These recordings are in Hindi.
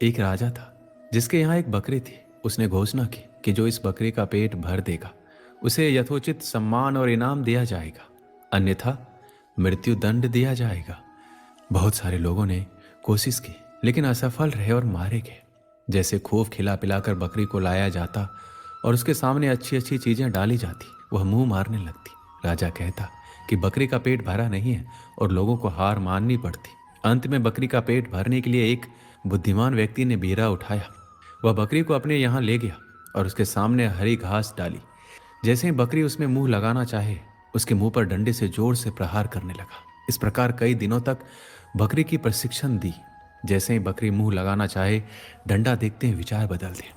एक राजा था जिसके यहाँ एक बकरी थी। उसने घोषणा की कि जो इस बकरी का पेट भर देगा उसे यथोचित सम्मान और इनाम दिया जाएगा, अन्यथा मृत्यु दंड दिया जाएगा। बहुत सारे लोगों ने कोशिश की लेकिन असफल रहे और मारे गए। जैसे खूब खिला पिलाकर बकरी को लाया जाता और उसके सामने अच्छी अच्छी चीजें डाली जाती, वह मुंह मारने लगती। राजा कहता कि बकरी का पेट भरा नहीं है और लोगों को हार माननी पड़ती। अंत में बकरी का पेट भरने के लिए एक बुद्धिमान व्यक्ति ने बीरा उठाया। वह बकरी को अपने यहाँ ले गया और उसके सामने हरी घास डाली। जैसे ही बकरी उसमें मुंह लगाना चाहे, उसके मुंह पर डंडे से जोर से प्रहार करने लगा। इस प्रकार कई दिनों तक बकरी की प्रशिक्षण दी। जैसे ही बकरी मुंह लगाना चाहे, डंडा देखते ही विचार बदल दे।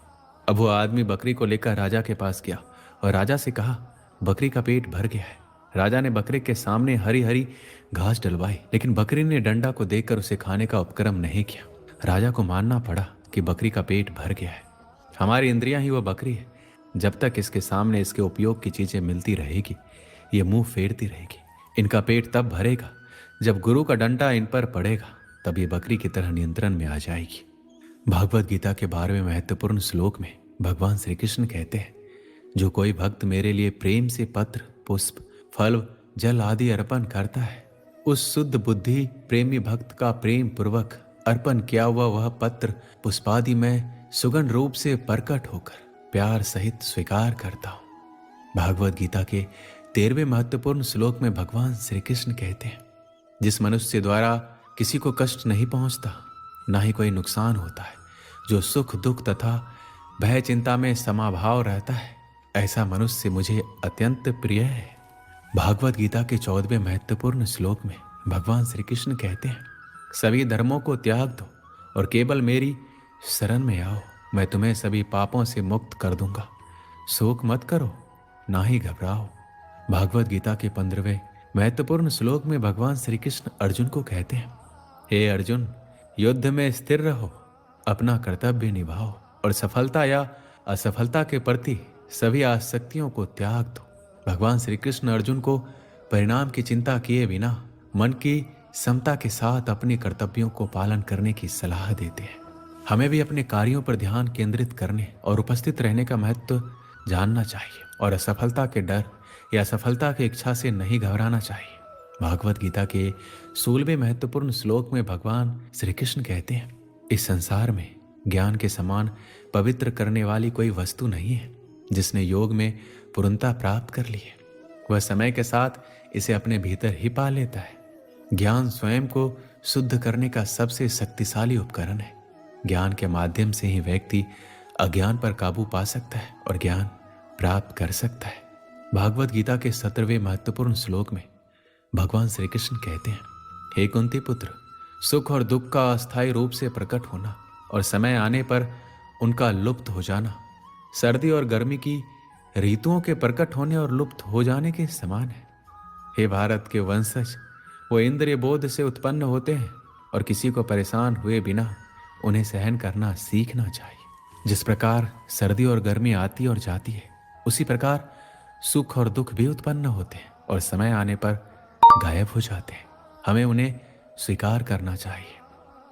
अब वो आदमी बकरी को लेकर राजा के पास गया और राजा से कहा, बकरी का पेट भर गया है। राजा ने बकरी के सामने हरी हरी घास डलवाई, लेकिन बकरी ने डंडा को देखकर उसे खाने का उपक्रम नहीं किया। राजा को मानना पड़ा कि बकरी का पेट भर गया है। हमारी इंद्रियां ही वो बकरी है। जब तक इसके सामने इसके उपयोग की चीजें मिलती रहेगी, ये मुंह फेरती रहेगी। इनका पेट तब भरेगा जब गुरु का डंडा इन पर पड़ेगा, तब ये बकरी की तरह नियंत्रण में आ जाएगी। भागवत गीता के 12वें महत्वपूर्ण श्लोक में भगवान श्री कृष्ण कहते हैं, जो कोई भक्त मेरे लिए प्रेम से पत्र, पुष्प, फल, जल आदि अर्पण करता है, उस शुद्ध बुद्धि प्रेमी भक्त का प्रेम पूर्वक अर्पण किया हुआ वह पत्र पुष्पादि में सुगंध रूप से प्रकट होकर प्यार सहित स्वीकार करता हूं। भागवत गीता के 13वें महत्वपूर्ण श्लोक में भगवान श्री कृष्ण कहते हैं, जिस मनुष्य द्वारा किसी को कष्ट नहीं पहुंचता, ना ही कोई नुकसान होता है, जो सुख दुख तथा भय चिंता में समाभाव रहता है, ऐसा मनुष्य मुझे अत्यंत प्रिय है। भागवत गीता के 14वें महत्वपूर्ण श्लोक में भगवान श्री कृष्ण कहते हैं, सभी धर्मों को त्याग दो और केवल मेरी शरण में आओ, मैं तुम्हें सभी पापों से मुक्त कर दूंगा। शोक मत करो, ना ही घबराओ। भागवत गीता के 15वें महत्वपूर्ण श्लोक में भगवान श्री कृष्ण अर्जुन को कहते हैं, हे अर्जुन, युद्ध में स्थिर रहो, अपना कर्तव्य निभाओ और सफलता या असफलता के प्रति सभी आसक्तियों को त्याग दो। भगवान श्री कृष्ण अर्जुन को परिणाम की चिंता किए बिना मन की समता के साथ अपने कर्तव्यों को पालन करने की सलाह देते हैं। हमें भी अपने कार्यों पर ध्यान केंद्रित करने और उपस्थित रहने का महत्व जानना चाहिए और असफलता के डर या सफलता की इच्छा से नहीं घबराना चाहिए। भागवत गीता के 16वें महत्वपूर्ण श्लोक में भगवान श्री कृष्ण कहते हैं, इस संसार में ज्ञान के समान पवित्र करने वाली कोई वस्तु नहीं है। जिसने योग में पूर्णता प्राप्त कर ली है, वह समय के साथ इसे अपने भीतर ही पा लेता है। ज्ञान स्वयं को शुद्ध करने का सबसे शक्तिशाली उपकरण है। ज्ञान के माध्यम से ही व्यक्ति अज्ञान पर काबू पा सकता है और ज्ञान प्राप्त कर सकता है। भागवत गीता के 17वें महत्वपूर्ण श्लोक में भगवान श्री कृष्ण कहते हैं, हे कुंती पुत्र, सुख और दुख का अस्थायी रूप से प्रकट होना और समय आने पर उनका लुप्त हो जाना सर्दी और गर्मी की ऋतुओं के प्रकट होने और लुप्त हो जाने के समान है। हे भारत के वंशज, वो इंद्रिय बोध से उत्पन्न होते हैं और किसी को परेशान हुए बिना उन्हें सहन करना सीखना चाहिए। जिस प्रकार सर्दी और गर्मी आती और जाती है, उसी प्रकार सुख और दुख भी उत्पन्न होते हैं और समय आने पर गायब हो जाते हैं। हमें उन्हें स्वीकार करना चाहिए।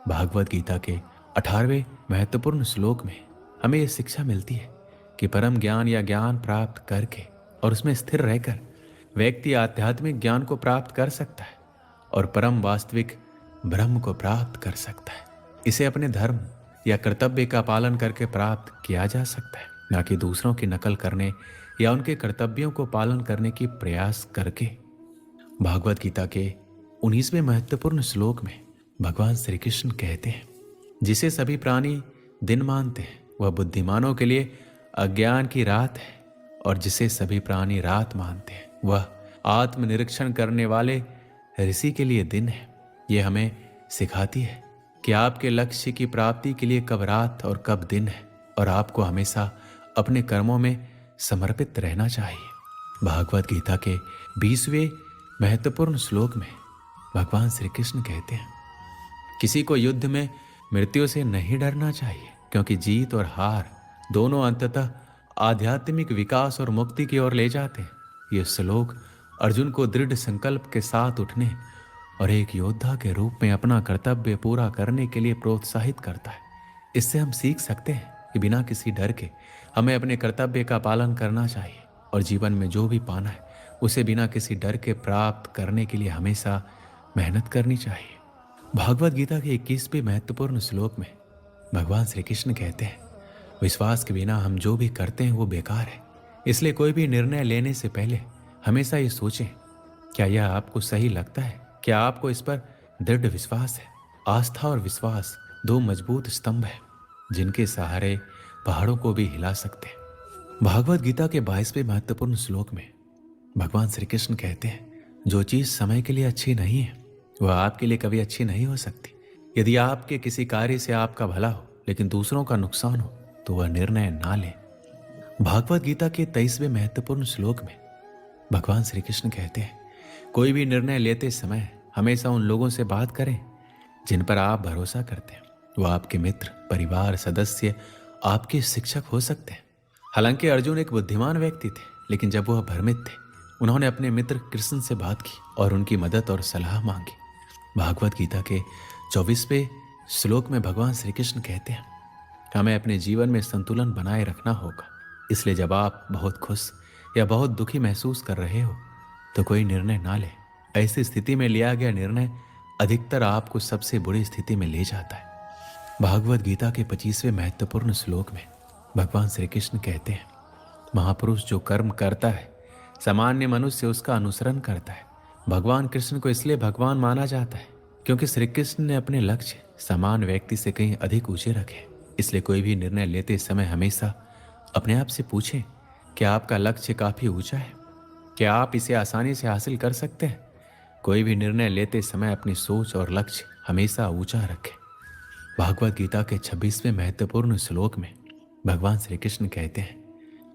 भागवत गीता के 18वें महत्वपूर्ण श्लोक में हमें यह शिक्षा मिलती है कि परम ज्ञान या ज्ञान प्राप्त करके और उसमें स्थिर रहकर व्यक्ति आध्यात्मिक ज्ञान को प्राप्त कर सकता है और परम वास्तविक ब्रह्म को प्राप्त कर सकता है। इसे अपने धर्म या कर्तव्य का पालन करके प्राप्त किया जा सकता है, न कि दूसरों की नकल करने या उनके कर्तव्यों को पालन करने की प्रयास करके। भागवत गीता के 19वें महत्वपूर्ण श्लोक में भगवान श्री कृष्ण कहते हैं, जिसे सभी प्राणी दिन मानते हैं वह बुद्धिमानों के लिए अज्ञान की रात है, और जिसे सभी प्राणी रात मानते हैं वह आत्मनिरीक्षण करने वाले ऋषि के लिए दिन है। यह हमें सिखाती है कि आपके लक्ष्य की प्राप्ति के लिए कब रात और कब दिन है, और आपको हमेशा अपने कर्मों में समर्पित रहना चाहिए। भागवत गीता के 20वें महत्वपूर्ण श्लोक में भगवान श्री कृष्ण कहते हैं, किसी को युद्ध में मृत्यु से नहीं डरना चाहिए, क्योंकि जीत और हार दोनों अंततः आध्यात्मिक विकास और मुक्ति की ओर ले जाते हैं। यह श्लोक अर्जुन को दृढ़ संकल्प के साथ उठने और एक योद्धा के रूप में अपना कर्तव्य पूरा करने के लिए प्रोत्साहित करता है। इससे हम सीख सकते हैं कि बिना किसी डर के हमें अपने कर्तव्य का पालन करना चाहिए और जीवन में जो भी पाना है उसे बिना किसी डर के प्राप्त करने के लिए हमेशा मेहनत करनी चाहिए। भागवत गीता के 21वें महत्वपूर्ण श्लोक में भगवान श्री कृष्ण कहते हैं, विश्वास के बिना हम जो भी करते हैं वो बेकार है। इसलिए कोई भी निर्णय लेने से पहले हमेशा ये सोचें, क्या यह आपको सही लगता है? क्या आपको इस पर दृढ़ विश्वास है? आस्था और विश्वास दो मजबूत स्तंभ हैं जिनके सहारे पहाड़ों को भी हिला सकते हैं। भागवत गीता के 22वें महत्वपूर्ण श्लोक में भगवान श्री कृष्ण कहते हैं, जो चीज समय के लिए अच्छी नहीं है वह आपके लिए कभी अच्छी नहीं हो सकती। यदि आपके किसी कार्य से आपका भला हो लेकिन दूसरों का नुकसान हो तो वह निर्णय ना लें। भागवत गीता के 23वें महत्वपूर्ण श्लोक में भगवान श्री कृष्ण कहते हैं, कोई भी निर्णय लेते समय हमेशा उन लोगों से बात करें जिन पर आप भरोसा करते हैं। वो आपके मित्र, परिवार सदस्य, आपके शिक्षक हो सकते हैं। हालांकि अर्जुन एक बुद्धिमान व्यक्ति थे, लेकिन जब वह भ्रमित थे उन्होंने अपने मित्र कृष्ण से बात की और उनकी मदद और सलाह मांगी। भागवत गीता के 24वें श्लोक में भगवान श्री कृष्ण कहते हैं, हमें अपने जीवन में संतुलन बनाए रखना होगा। इसलिए जब आप बहुत खुश या बहुत दुखी महसूस कर रहे हो तो कोई निर्णय ना ले। ऐसी स्थिति में लिया गया निर्णय अधिकतर आपको सबसे बुरी स्थिति में ले जाता है। भागवत गीता के 25वें महत्वपूर्ण श्लोक में भगवान श्री कृष्ण कहते हैं, महापुरुष जो कर्म करता है सामान्य मनुष्य उसका अनुसरण करता है। भगवान कृष्ण को इसलिए भगवान माना जाता है क्योंकि श्री कृष्ण ने अपने लक्ष्य समान व्यक्ति से कहीं अधिक ऊंचे रखे। इसलिए कोई भी निर्णय लेते समय हमेशा अपने आप से पूछें, क्या आपका लक्ष्य काफी ऊंचा है? क्या आप इसे आसानी से हासिल कर सकते हैं? कोई भी निर्णय लेते समय अपनी सोच और लक्ष्य हमेशा ऊंचा रखें। भागवत गीता के 26वें महत्वपूर्ण श्लोक में भगवान श्री कृष्ण कहते हैं,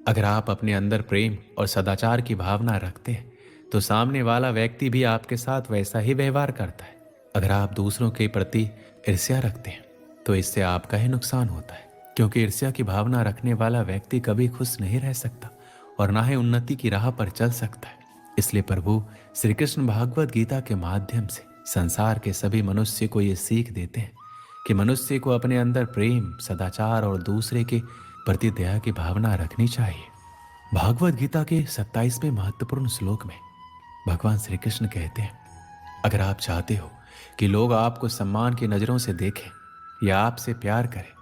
अगर आप अपने अंदर प्रेम और सदाचार की भावना रखते हैं तो सामने वाला व्यक्ति भी आपके साथ वैसा ही व्यवहार करता है। अगर आप दूसरों के प्रति ईर्ष्या रखते हैं तो इससे आपका ही नुकसान होता है, क्योंकि ईर्ष्या की भावना रखने वाला व्यक्ति कभी खुश नहीं रह सकता और ना ही उन्नति की राह पर चल सकता है। इसलिए प्रभु श्री कृष्ण भागवत गीता के माध्यम से संसार के सभी मनुष्य को ये सीख देते हैं कि मनुष्य को अपने अंदर प्रेम, सदाचार और दूसरे के प्रति दया की भावना रखनी चाहिए। भागवत गीता के 27वें महत्वपूर्ण श्लोक में भगवान श्री कृष्ण कहते हैं, अगर आप चाहते हो कि लोग आपको सम्मान की नजरों से देखें या आपसे प्यार करें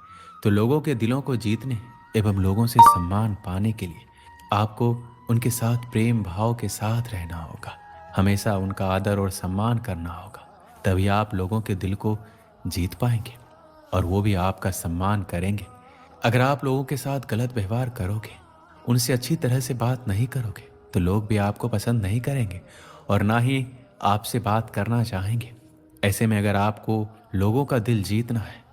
तो लोगों के दिलों को जीतने एवं लोगों से सम्मान पाने के लिए आपको उनके साथ प्रेम भाव के साथ रहना होगा। हमेशा उनका आदर और सम्मान करना होगा, तभी आप लोगों के दिल को जीत पाएंगे और वो भी आपका सम्मान करेंगे। अगर आप लोगों के साथ गलत व्यवहार करोगे, उनसे अच्छी तरह से बात नहीं करोगे तो लोग भी आपको पसंद नहीं करेंगे और ना ही आपसे बात करना चाहेंगे। ऐसे में अगर आपको लोगों का दिल जीतना है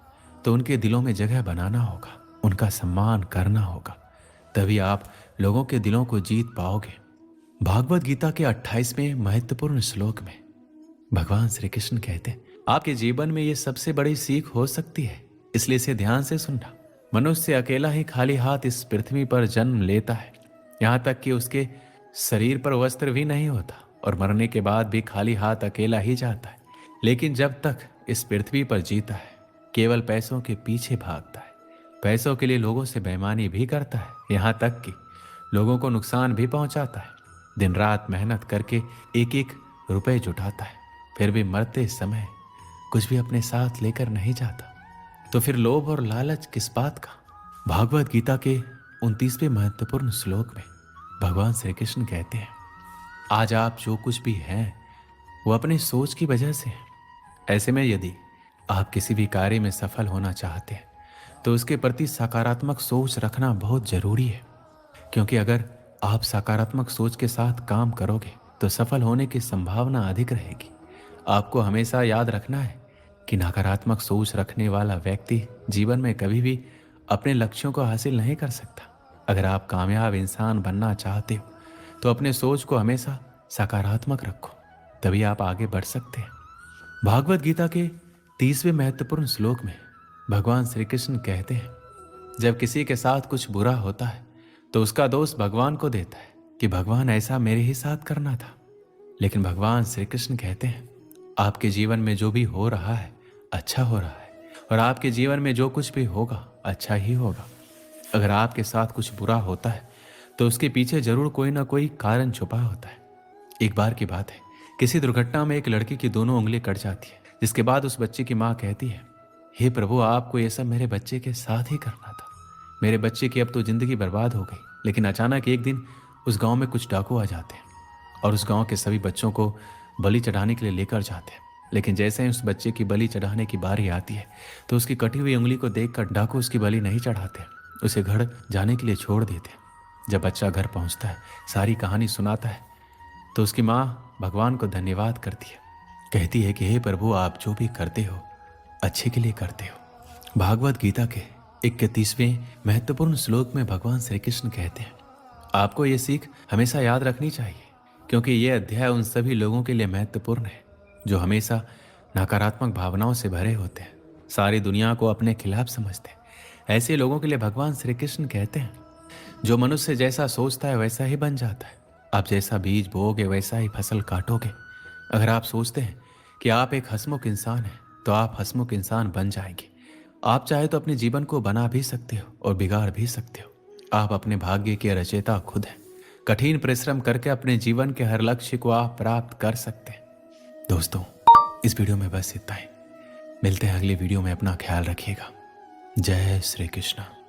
तो उनके दिलों में जगह बनाना होगा, उनका सम्मान करना होगा, तभी आप लोगों के दिलों को जीत पाओगे। भागवत गीता के 28वें महत्वपूर्ण श्लोक में भगवान श्री कृष्ण कहते हैं, आपके जीवन में ये सबसे बड़ी सीख हो सकती है, इसलिए इसे ध्यान से सुनना। मनुष्य अकेला ही खाली हाथ इस पृथ्वी पर जन्म लेता है, यहाँ तक कि उसके शरीर पर वस्त्र भी नहीं होता और मरने के बाद भी खाली हाथ अकेला ही जाता है। लेकिन जब तक इस पृथ्वी पर जीता है केवल पैसों के पीछे भागता है, पैसों के लिए लोगों से बेईमानी भी करता है, यहाँ तक कि लोगों को नुकसान भी पहुंचाता है। दिन रात मेहनत करके एक एक रुपए जुटाता है, फिर भी मरते समय कुछ भी अपने साथ लेकर नहीं जाता। तो फिर लोभ और लालच किस बात का? भागवत गीता के 29वें महत्वपूर्ण श्लोक में भगवान श्री कृष्ण कहते हैं, आज आप जो कुछ भी हैं वो अपनी सोच की वजह से है। ऐसे में यदि आप किसी भी कार्य में सफल होना चाहते हैं तो उसके प्रति सकारात्मक सोच रखना बहुत जरूरी है, क्योंकि अगर आप सकारात्मक सोच के साथ काम करोगे तो सफल होने की संभावना अधिक रहेगी। आपको हमेशा याद रखना है कि नकारात्मक सोच रखने वाला व्यक्ति जीवन में कभी भी अपने लक्ष्यों को हासिल नहीं कर सकता। अगर आप कामयाब इंसान बनना चाहते हो तो अपने सोच को हमेशा सकारात्मक रखो, तभी आप आगे बढ़ सकते हैं। भागवत गीता के 30वें महत्वपूर्ण श्लोक में भगवान श्री कृष्ण कहते हैं, जब किसी के साथ कुछ बुरा होता है तो उसका दोष भगवान को देता है कि भगवान ऐसा मेरे ही साथ करना था। लेकिन भगवान श्री कृष्ण कहते हैं, आपके जीवन में जो भी हो रहा है अच्छा हो रहा है और आपके जीवन में जो कुछ भी होगा अच्छा ही होगा। अगर आपके साथ कुछ बुरा होता है तो उसके पीछे जरूर कोई ना कोई कारण छुपा होता है। एक बार की बात है, किसी दुर्घटना में एक लड़की की दोनों उंगली कट जाती है, जिसके बाद उस बच्चे की माँ कहती है, हे प्रभु, आपको ये सब मेरे बच्चे के साथ ही करना था। मेरे बच्चे की अब तो जिंदगी बर्बाद हो गई। लेकिन अचानक एक दिन उस गांव में कुछ डाकू आ जाते हैं और उस गांव के सभी बच्चों को बलि चढ़ाने के लिए लेकर जाते हैं। लेकिन जैसे ही उस बच्चे की बलि चढ़ाने की बारी आती है तो उसकी कटी हुई उंगली को देखकर डाकू उसकी बलि नहीं चढ़ाते, उसे घर जाने के लिए छोड़ देते हैं। जब बच्चा घर पहुंचता है, सारी कहानी सुनाता है, तो उसकी माँ भगवान को धन्यवाद करती है, कहती है कि हे प्रभु, आप जो भी करते हो अच्छे के लिए करते हो। भागवत गीता के 31वें महत्वपूर्ण श्लोक में भगवान श्री कृष्ण कहते हैं, आपको ये सीख हमेशा याद रखनी चाहिए, क्योंकि ये अध्याय उन सभी लोगों के लिए महत्वपूर्ण है जो हमेशा नकारात्मक भावनाओं से भरे होते हैं, सारी दुनिया को अपने खिलाफ समझते हैं। ऐसे लोगों के लिए भगवान श्री कृष्ण कहते हैं, जो मनुष्य जैसा सोचता है वैसा ही बन जाता है। आप जैसा बीज बोओगे वैसा ही फसल काटोगे। अगर आप सोचते हैं कि आप एक हंसमुख इंसान हैं तो आप हंसमुख इंसान बन जाएंगे। आप चाहे तो अपने जीवन को बना भी सकते हो और बिगाड़ भी सकते हो। आप अपने भाग्य के रचयिता खुद हैं। कठिन परिश्रम करके अपने जीवन के हर लक्ष्य को आप प्राप्त कर सकते हैं। दोस्तों, इस वीडियो में बस इतना ही। मिलते हैं अगली वीडियो में। अपना ख्याल रखिएगा। जय श्री कृष्ण।